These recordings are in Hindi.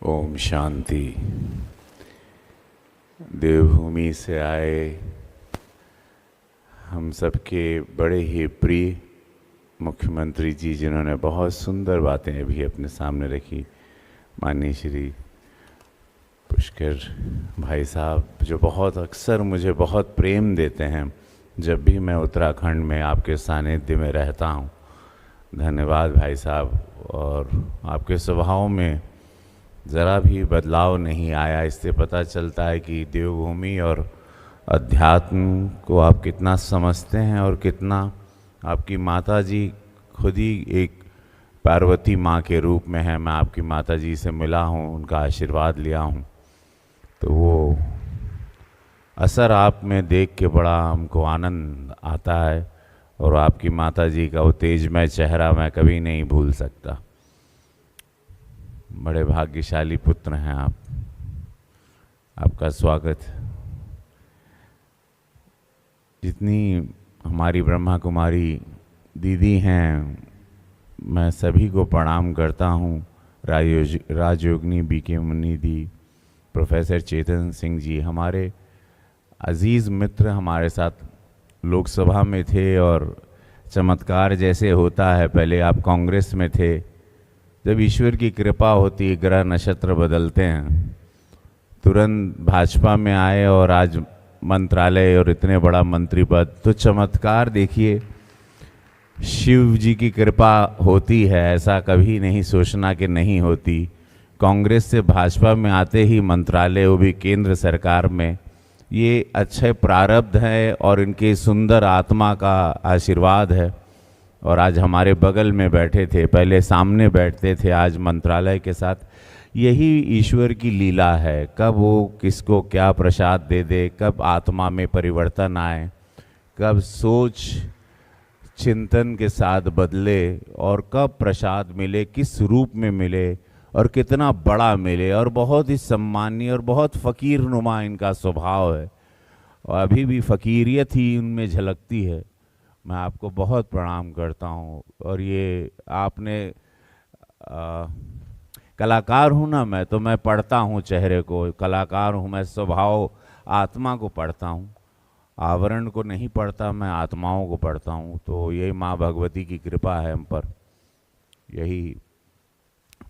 ओम शांति। देवभूमि से आए हम सबके बड़े ही प्रिय मुख्यमंत्री जी, जिन्होंने बहुत सुंदर बातें अभी अपने सामने रखी, माननीय श्री पुष्कर भाई साहब, जो बहुत अक्सर मुझे बहुत प्रेम देते हैं जब भी मैं उत्तराखंड में आपके सानिध्य में रहता हूँ। धन्यवाद भाई साहब। और आपके स्वभाव में ज़रा भी बदलाव नहीं आया। इससे पता चलता है कि देवभूमि और अध्यात्म को आप कितना समझते हैं और कितना आपकी माता जी खुद ही एक पार्वती माँ के रूप में है। मैं आपकी माता जी से मिला हूँ, उनका आशीर्वाद लिया हूँ, तो वो असर आप में देख के बड़ा हमको आनंद आता है। और आपकी माता जी का वो तेजमय चेहरा मैं कभी नहीं भूल सकता। बड़े भाग्यशाली पुत्र हैं आप। आपका स्वागत। जितनी हमारी ब्रह्मा कुमारी दीदी हैं, मैं सभी को प्रणाम करता हूँ। राजयोगिनी बीके मुनि दी, प्रोफेसर चेतन सिंह जी, हमारे अजीज़ मित्र हमारे साथ लोकसभा में थे। और चमत्कार जैसे होता है, पहले आप कांग्रेस में थे, जब ईश्वर की कृपा होती है ग्रह नक्षत्र बदलते हैं, तुरंत भाजपा में आए और आज मंत्रालय और इतने बड़ा मंत्री पद। तो चमत्कार देखिए, शिव जी की कृपा होती है, ऐसा कभी नहीं सोचना कि नहीं होती। कांग्रेस से भाजपा में आते ही मंत्रालय, वो भी केंद्र सरकार में, ये अच्छे प्रारब्ध है और इनके सुंदर आत्मा का आशीर्वाद है। और आज हमारे बगल में बैठे थे, पहले सामने बैठते थे, आज मंत्रालय के साथ। यही ईश्वर की लीला है, कब वो किसको क्या प्रसाद दे दे, कब आत्मा में परिवर्तन आए, कब सोच चिंतन के साथ बदले और कब प्रसाद मिले, किस रूप में मिले और कितना बड़ा मिले। और बहुत ही सम्मानीय और बहुत फ़कीर नुमा इनका स्वभाव है और अभी भी फ़कीरियत ही उनमें झलकती है। मैं आपको बहुत प्रणाम करता हूँ। और ये आपने कलाकार हूँ ना मैं, तो मैं पढ़ता हूँ चेहरे को, कलाकार हूँ मैं, स्वभाव आत्मा को पढ़ता हूँ, आवरण को नहीं पढ़ता, मैं आत्माओं को पढ़ता हूँ। तो यही माँ भगवती की कृपा है हम पर। यही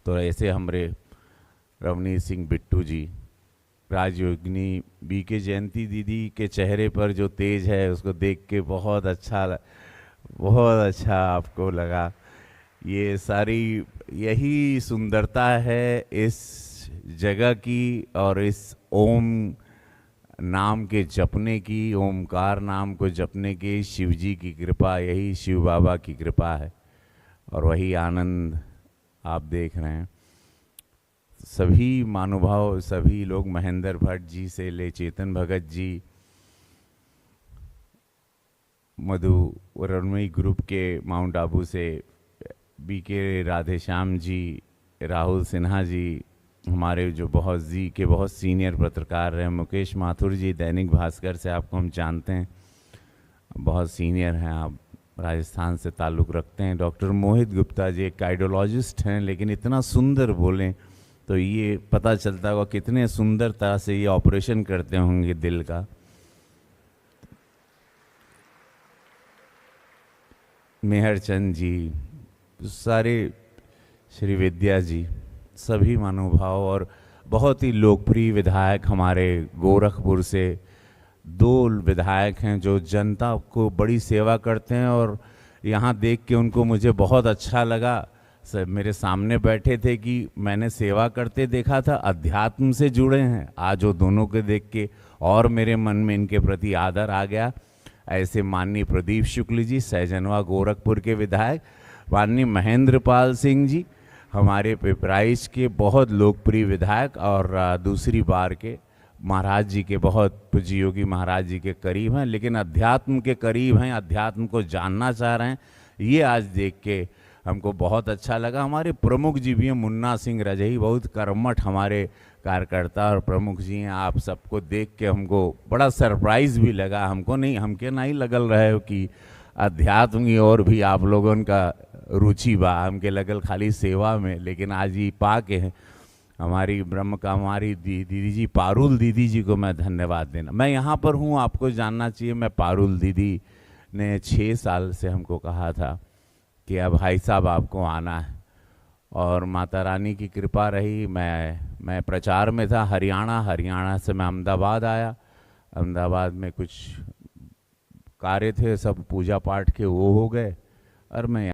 तो ऐसे हमारे रवनीत सिंह बिट्टू जी, राजयोगिनी बीके जयंती दीदी के चेहरे पर जो तेज है, उसको देख के बहुत अच्छा आपको लगा। ये सारी यही सुंदरता है इस जगह की और इस ओम नाम के जपने की, ओमकार नाम को जपने की शिव जी की कृपा, यही शिव बाबा की कृपा है। और वही आनंद आप देख रहे हैं। सभी महानुभाव, सभी लोग, महेंद्र भट्ट जी से ले चेतन भगत जी, मधु रणमयी ग्रुप के माउंट आबू से बीके राधेश्याम जी, राहुल सिन्हा जी, हमारे जो बहुत सीनियर पत्रकार हैं, मुकेश माथुर जी दैनिक भास्कर से, आपको हम जानते हैं, बहुत सीनियर हैं आप, राजस्थान से ताल्लुक़ रखते हैं। डॉक्टर मोहित गुप्ता जी एक कार्डियोलॉजिस्ट हैं, लेकिन इतना सुंदर बोलें तो ये पता चलता होगा कितने सुंदर तरह से ये ऑपरेशन करते होंगे दिल का। मेहर चंद जी, सारे श्री विद्या जी, सभी महानुभाव। और बहुत ही लोकप्रिय विधायक हमारे गोरखपुर से 2 विधायक हैं जो जनता को बड़ी सेवा करते हैं। और यहाँ देख के उनको मुझे बहुत अच्छा लगा। सब मेरे सामने बैठे थे कि मैंने सेवा करते देखा था, अध्यात्म से जुड़े हैं। आज वो दोनों को देख के और मेरे मन में इनके प्रति आदर आ गया। ऐसे माननीय प्रदीप शुक्ल जी, सहजनवा गोरखपुर के विधायक, माननीय महेंद्र पाल सिंह जी, हमारे पिपराइच के बहुत लोकप्रिय विधायक और दूसरी बार के, महाराज जी के, बहुत पूज्य योगी महाराज जी के करीब हैं, लेकिन अध्यात्म के करीब हैं, अध्यात्म को जानना चाह रहे हैं। ये आज देख के हमको बहुत अच्छा लगा। हमारे प्रमुख जी भी हैं, मुन्ना सिंह रजही, बहुत कर्मठ हमारे कार्यकर्ता और प्रमुख जी हैं। आप सबको देख के हमको बड़ा सरप्राइज़ भी लगा। हमको नहीं लगल रहे हो कि अध्यात्म की और भी आप लोगों का रुचि बा, हमके लगल खाली सेवा में, लेकिन आज ये पा के हैं हमारी ब्रह्म का हमारी दीदी जी पारुल दीदी जी को मैं धन्यवाद देना। मैं यहाँ पर हूँ, आपको जानना चाहिए। मैं पारुल दीदी ने 6 साल से हमको कहा था कि अब भाई साहब आपको आना है, और माता रानी की कृपा रही। मैं प्रचार में था हरियाणा से मैं अहमदाबाद आया। अहमदाबाद में कुछ कार्य थे, सब पूजा पाठ के वो हो गए, और मैं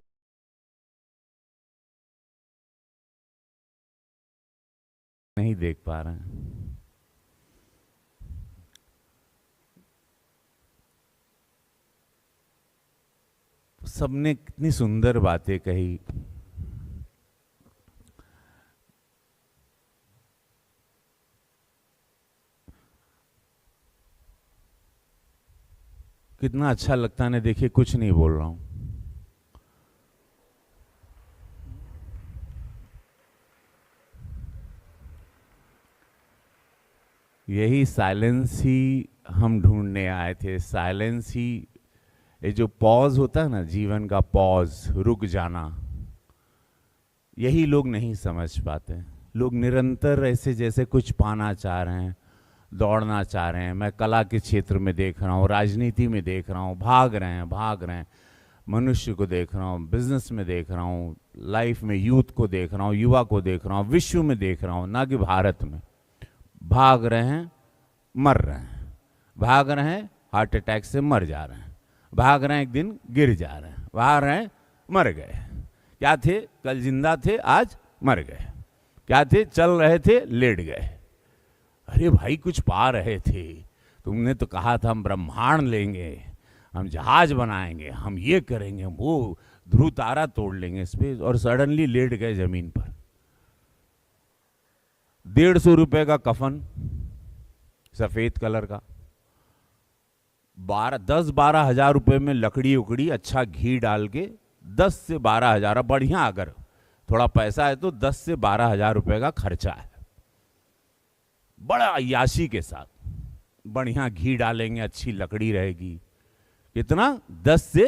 नहीं देख पा रहे हैं। सबने कितनी सुंदर बातें कही। कितना अच्छा लगता है। देखिए, कुछ नहीं बोल रहा हूं। यही साइलेंस ही हम ढूंढने आए थे। साइलेंस ही, ये जो पॉज होता है ना, जीवन का पॉज, रुक जाना, यही लोग नहीं समझ पाते। लोग निरंतर ऐसे जैसे कुछ पाना चाह रहे हैं, दौड़ना चाह रहे हैं। मैं कला के क्षेत्र में देख रहा हूँ, राजनीति में देख रहा हूँ, भाग रहे हैं। मनुष्य को देख रहा हूँ, बिजनेस में देख रहा हूँ, लाइफ में यूथ को देख रहा हूँ, युवा को देख रहा हूँ, विश्व में देख रहा हूँ, ना कि भारत में। भाग रहे हैं, मर रहे हैं। भाग रहे हैं, हार्ट अटैक से मर जा रहे हैं। भाग रहे हैं, एक दिन गिर जा रहे हैं। भाग रहे हैं, मर गए। क्या थे? कल जिंदा थे, आज मर गए। क्या थे? चल रहे थे, लेट गए। अरे भाई, कुछ पा रहे थे। तुमने तो कहा था हम ब्रह्मांड लेंगे, हम जहाज बनाएंगे, हम ये करेंगे, हम वो ध्रुव तारा तोड़ लेंगे स्पेस, और सडनली लेट गए जमीन पर। 150 रुपए का कफन, सफेद कलर का, 10-12 हजार रुपए में लकड़ी उकड़ी, अच्छा घी डाल के 10 से 12 हजार, बढ़िया अगर थोड़ा पैसा है तो 10 से 12 हजार रुपए का खर्चा है। बड़ा अय्याशी के साथ बढ़िया घी डालेंगे, अच्छी लकड़ी रहेगी। कितना? 10 से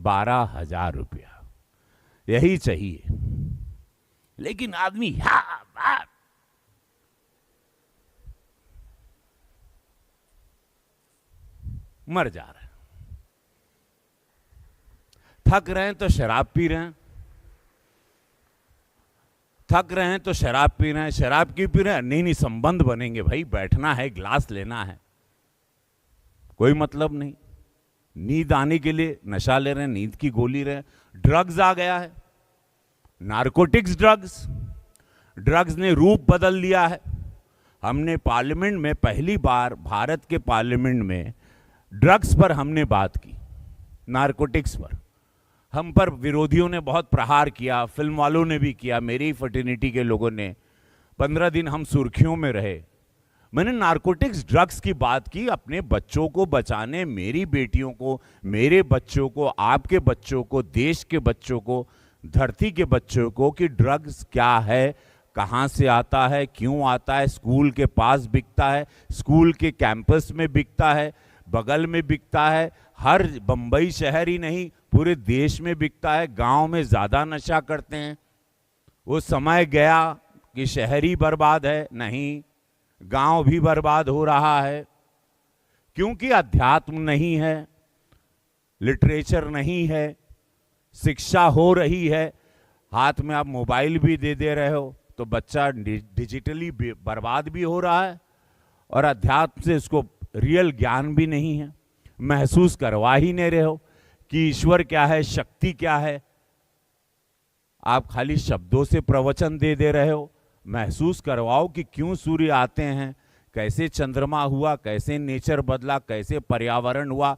12 हजार रुपया, यही चाहिए। लेकिन आदमी मर जा रहे हैं। थक रहे हैं तो शराब पी रहे हैं। थक रहे हैं तो शराब पी रहे हैं। शराब क्यों पी रहे हैं? नहीं, संबंध बनेंगे भाई, बैठना है, ग्लास लेना है, कोई मतलब नहीं। नींद आने के लिए नशा ले रहे हैं, नींद की गोली रहे हैं। ड्रग्स आ गया है, नारकोटिक्स ड्रग्स ने रूप बदल लिया है। हमने पार्लियामेंट में पहली बार, भारत के पार्लियामेंट में ड्रग्स पर हमने बात की, नारकोटिक्स पर। हम पर विरोधियों ने बहुत प्रहार किया, फिल्म वालों ने भी किया, मेरी फर्टिनिटी के लोगों ने। 15 दिन हम सुर्खियों में रहे। मैंने नारकोटिक्स ड्रग्स की बात की, अपने बच्चों को बचाने, मेरी बेटियों को, मेरे बच्चों को, आपके बच्चों को, देश के बच्चों को, धरती के बच्चों को, कि ड्रग्स क्या है, कहाँ से आता है, क्यों आता है। स्कूल के पास बिकता है, स्कूल के कैंपस में बिकता है, बगल में बिकता है, हर बंबई शहर ही नहीं पूरे देश में बिकता है। गांव में ज्यादा नशा करते हैं। वो समय गया कि शहर ही बर्बाद है, नहीं, गांव भी बर्बाद हो रहा है, क्योंकि अध्यात्म नहीं है, लिटरेचर नहीं है, शिक्षा हो रही है। हाथ में आप मोबाइल भी दे रहे हो तो बच्चा डिजिटली बर्बाद भी हो रहा है, और अध्यात्म से उसको रियल ज्ञान भी नहीं है, महसूस करवा ही नहीं रहे हो कि ईश्वर क्या है, शक्ति क्या है। आप खाली शब्दों से प्रवचन दे रहे हो। महसूस करवाओ कि क्यों सूर्य आते हैं, कैसे चंद्रमा हुआ, कैसे नेचर बदला, कैसे पर्यावरण हुआ,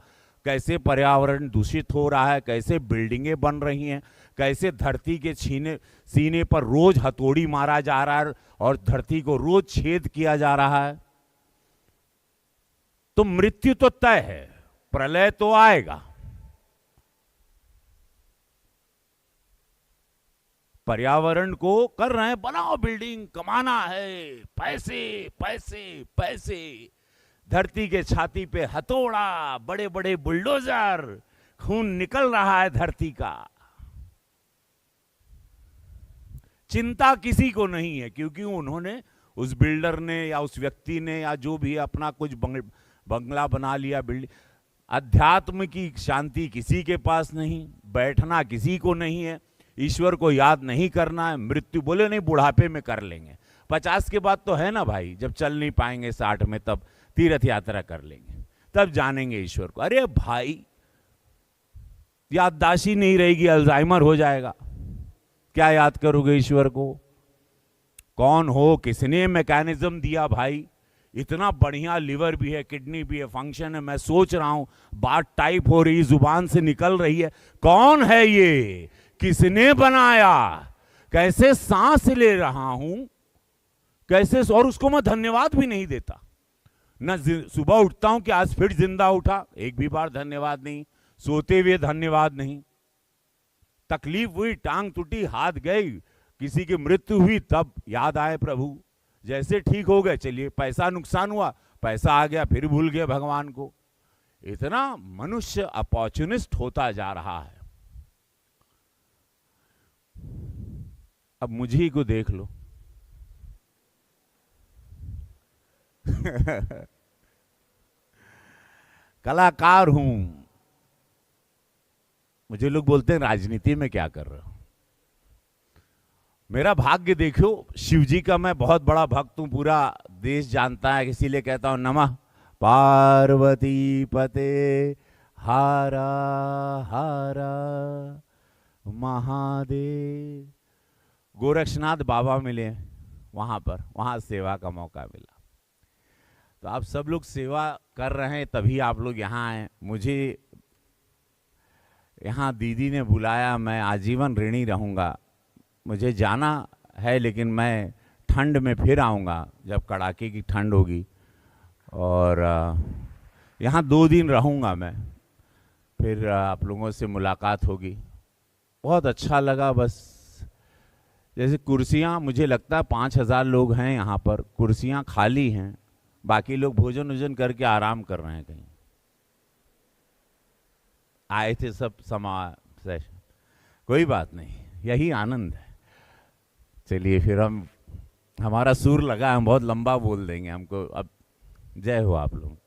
कैसे पर्यावरण दूषित हो रहा है, कैसे बिल्डिंगें बन रही हैं, कैसे धरती के सीने पर रोज हथौड़ी मारा जा रहा है और धरती को रोज छेद किया जा रहा है। तो मृत्यु तो तय है, प्रलय तो आएगा। पर्यावरण को कर रहे हैं, बनाओ बिल्डिंग, कमाना है, पैसे पैसे पैसे। धरती के छाती पे हथौड़ा, बड़े बड़े बुलडोजर, खून निकल रहा है धरती का। चिंता किसी को नहीं है, क्योंकि उन्होंने, उस बिल्डर ने या उस व्यक्ति ने या जो भी अपना कुछ बंगला बना लिया, बिल्डिंग। अध्यात्म की शांति किसी के पास नहीं, बैठना किसी को नहीं है, ईश्वर को याद नहीं करना है। मृत्यु बोले नहीं बुढ़ापे में कर लेंगे, 50 के बाद तो है ना भाई, जब चल नहीं पाएंगे 60 में तब तीर्थ यात्रा कर लेंगे, तब जानेंगे ईश्वर को। अरे भाई याददाश्त ही नहीं रहेगी, अल्जाइमर हो जाएगा, क्या याद करोगे ईश्वर को? कौन हो, किसने मैकेनिज्म दिया भाई? इतना बढ़िया लिवर भी है, किडनी भी है, फंक्शन है। मैं सोच रहा हूं, बात टाइप हो रही, जुबान से निकल रही है, कौन है ये, किसने बनाया, कैसे सांस ले रहा हूं, कैसे, और उसको मैं धन्यवाद भी नहीं देता। न सुबह उठता हूं कि आज फिर जिंदा उठा, एक भी बार धन्यवाद नहीं। सोते हुए धन्यवाद नहीं। तकलीफ हुई, टांग टूटी, हाथ गई, किसी की मृत्यु हुई, तब याद आए प्रभु। जैसे ठीक हो गए, चलिए पैसा नुकसान हुआ, पैसा आ गया, फिर भूल गए भगवान को। इतना मनुष्य अपॉर्चुनिस्ट होता जा रहा है। अब मुझे ही को देख लो। कलाकार हूं, मुझे लोग बोलते हैं राजनीति में क्या कर रहे हो। मेरा भाग्य देखो, शिव जी का मैं बहुत बड़ा भक्त हूं, पूरा देश जानता है, इसीलिए कहता हूं नमः पार्वती पते हारा हारा महादेव। गोरक्षनाथ बाबा मिले वहां पर, वहां सेवा का मौका मिला। तो आप सब लोग सेवा कर रहे हैं, तभी आप लोग यहाँ आए। मुझे यहाँ दीदी ने बुलाया, मैं आजीवन ऋणी रहूँगा। मुझे जाना है, लेकिन मैं ठंड में फिर आऊँगा, जब कड़ाके की ठंड होगी। और यहाँ 2 दिन रहूँगा मैं, फिर आप लोगों से मुलाकात होगी। बहुत अच्छा लगा। बस जैसे कुर्सियाँ, मुझे लगता है 5000 लोग हैं यहाँ पर, कुर्सियाँ खाली हैं, बाकी लोग भोजन वोजन करके आराम कर रहे हैं कहीं। आए थे सब समाज, कोई बात नहीं, यही आनंद है। चलिए फिर हमारा सुर लगा, हम बहुत लंबा बोल देंगे, हमको अब जय हो आप लोग।